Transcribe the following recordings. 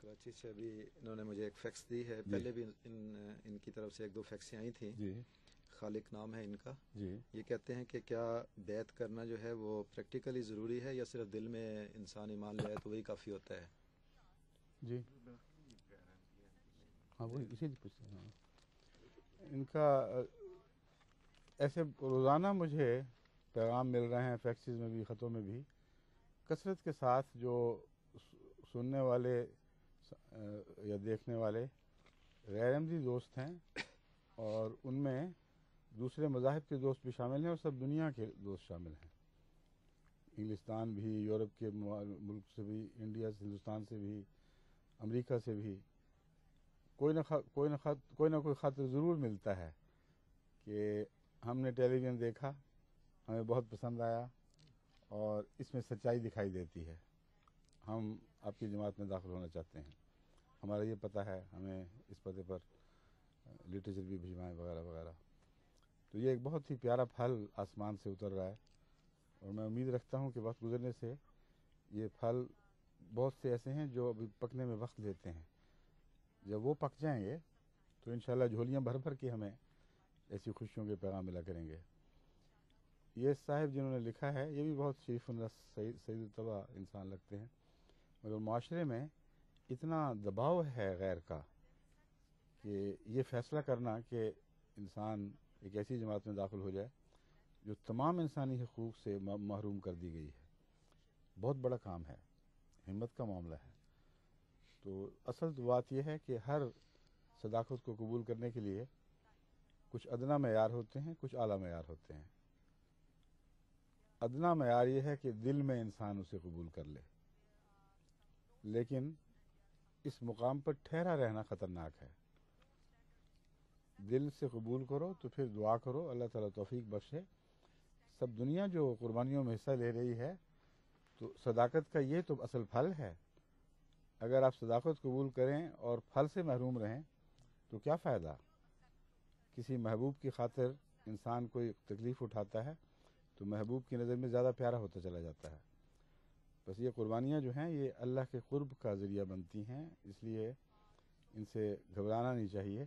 کراچی سے ابھی انہوں نے مجھے ایک فیکس دی ہے، پہلے بھی ان کی طرف سے ایک دو فیکسیں آئی تھیں. جی خالق نام ہے ان کا. جی. یہ کہتے ہیں کہ کیا بیعت کرنا جو ہے وہ پریکٹیکلی ضروری ہے یا صرف دل میں انسان ایمان لے آئے تو وہی کافی ہوتا ہے؟ جی ہاں وہی اسی لیے پوچھتے ہیں. ان کا ایسے روزانہ مجھے پیغام مل رہے ہیں، فیکسز میں بھی، خطوں میں بھی، کثرت کے ساتھ جو سننے والے یا دیکھنے والے غیر احمدی دوست ہیں، اور ان میں دوسرے مذاہب کے دوست بھی شامل ہیں اور سب دنیا کے دوست شامل ہیں. انگلستان بھی، یورپ کے ملک سے بھی، انڈیا سے، ہندوستان سے بھی، امریکہ سے بھی کوئی نہ کوئی خط ضرور ملتا ہے کہ ہم نے ٹیلی ویژن دیکھا، ہمیں بہت پسند آیا اور اس میں سچائی دکھائی دیتی ہے، ہم آپ کی جماعت میں داخل ہونا چاہتے ہیں، ہمارا یہ پتہ ہے، ہمیں اس پتے پر لٹریچر بھی بھجوائیں وغیرہ وغیرہ. تو یہ ایک بہت ہی پیارا پھل آسمان سے اتر رہا ہے، اور میں امید رکھتا ہوں کہ وقت گزرنے سے یہ پھل بہت سے ایسے ہیں جو ابھی پکنے میں وقت لیتے ہیں، جب وہ پک جائیں گے تو انشاءاللہ جھولیاں بھر بھر کے ہمیں ایسی خوشیوں کے پیغام ملا کریں گے. یہ صاحب جنہوں نے لکھا ہے یہ بھی بہت شریف النفس، سید الطبع انسان لگتے ہیں، مگر معاشرے میں اتنا دباؤ ہے غیر کا کہ یہ فیصلہ کرنا کہ انسان ایک ایسی جماعت میں داخل ہو جائے جو تمام انسانی حقوق سے محروم کر دی گئی ہے، بہت بڑا کام ہے، ہمت کا معاملہ ہے. تو اصل تو بات یہ ہے کہ ہر صداقت کو قبول کرنے کے لیے کچھ ادنا معیار ہوتے ہیں، کچھ اعلیٰ معیار ہوتے ہیں. ادنا معیار یہ ہے کہ دل میں انسان اسے قبول کر لے، لیکن اس مقام پر ٹھہرا رہنا خطرناک ہے. دل سے قبول کرو تو پھر دعا کرو اللہ تعالیٰ توفیق بخشے. سب دنیا جو قربانیوں میں حصہ لے رہی ہے تو صداقت کا یہ تو اصل پھل ہے. اگر آپ صداقت قبول کریں اور پھل سے محروم رہیں تو کیا فائدہ؟ کسی محبوب کی خاطر انسان کوئی تکلیف اٹھاتا ہے تو محبوب کی نظر میں زیادہ پیارا ہوتا چلا جاتا ہے. بس یہ قربانیاں جو ہیں یہ اللہ کے قرب کا ذریعہ بنتی ہیں، اس لیے ان سے گھبرانا نہیں چاہیے.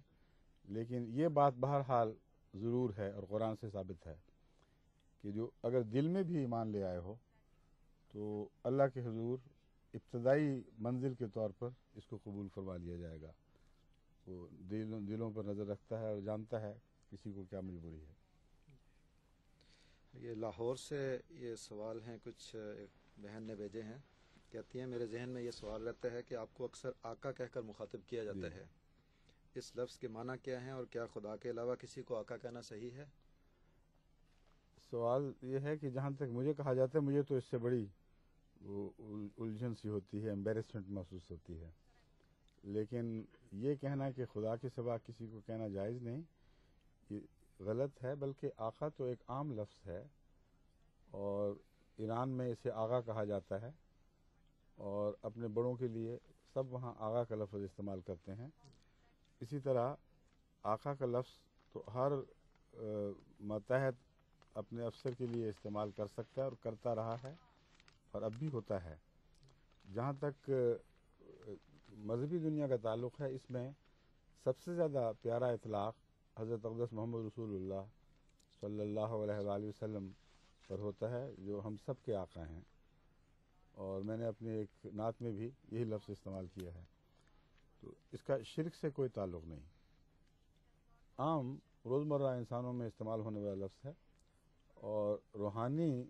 لیکن یہ بات بہرحال ضرور ہے اور قرآن سے ثابت ہے کہ جو اگر دل میں بھی ایمان لے آئے ہو تو اللہ کے حضور ابتدائی منزل کے طور پر اس کو قبول فرما لیا جائے گا. وہ دلوں پر نظر رکھتا ہے اور جانتا ہے کسی کو کیا مجبوری ہے. یہ لاہور سے یہ سوال ہیں، کچھ بہن نے بھیجے ہیں. کہتی ہیں میرے ذہن میں یہ سوال رہتا ہے کہ آپ کو اکثر آقا کہہ کر مخاطب کیا جاتا ہے، اس لفظ کے معنی کیا ہیں اور کیا خدا کے علاوہ کسی کو آقا کہنا صحیح ہے؟ سوال یہ ہے کہ جہاں تک مجھے کہا جاتا ہے، مجھے تو اس سے بڑی الجھن سی ہوتی ہے، ایمبیرسمنٹ محسوس ہوتی ہے. لیکن یہ کہنا کہ خدا کے سوا کسی کو کہنا جائز نہیں، یہ غلط ہے. بلکہ آقا تو ایک عام لفظ ہے، اور ایران میں اسے آغا کہا جاتا ہے، اور اپنے بڑوں کے لیے سب وہاں آغا کا لفظ استعمال کرتے ہیں. اسی طرح آقا کا لفظ تو ہر ماتحت اپنے افسر کے لیے استعمال کر سکتا ہے اور کرتا رہا ہے اور اب بھی ہوتا ہے. جہاں تک مذہبی دنیا کا تعلق ہے، اس میں سب سے زیادہ پیارا اطلاق حضرت اقدس محمد رسول اللہ صلی اللہ علیہ وآلہ وسلم پر ہوتا ہے، جو ہم سب کے آقا ہیں. اور میں نے اپنے ایک نعت میں بھی یہی لفظ استعمال کیا ہے. تو اس کا شرک سے کوئی تعلق نہیں، عام روزمرہ انسانوں میں استعمال ہونے والا لفظ ہے. اور روحانی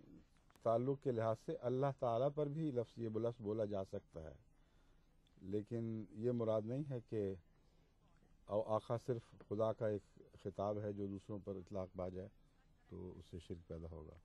تعلق کے لحاظ سے اللہ تعالیٰ پر بھی یہ لفظ بولا جا سکتا ہے، لیکن یہ مراد نہیں ہے کہ آقا صرف خدا کا ایک خطاب ہے جو دوسروں پر اطلاق پا جائے تو اس سے شرک پیدا ہوگا.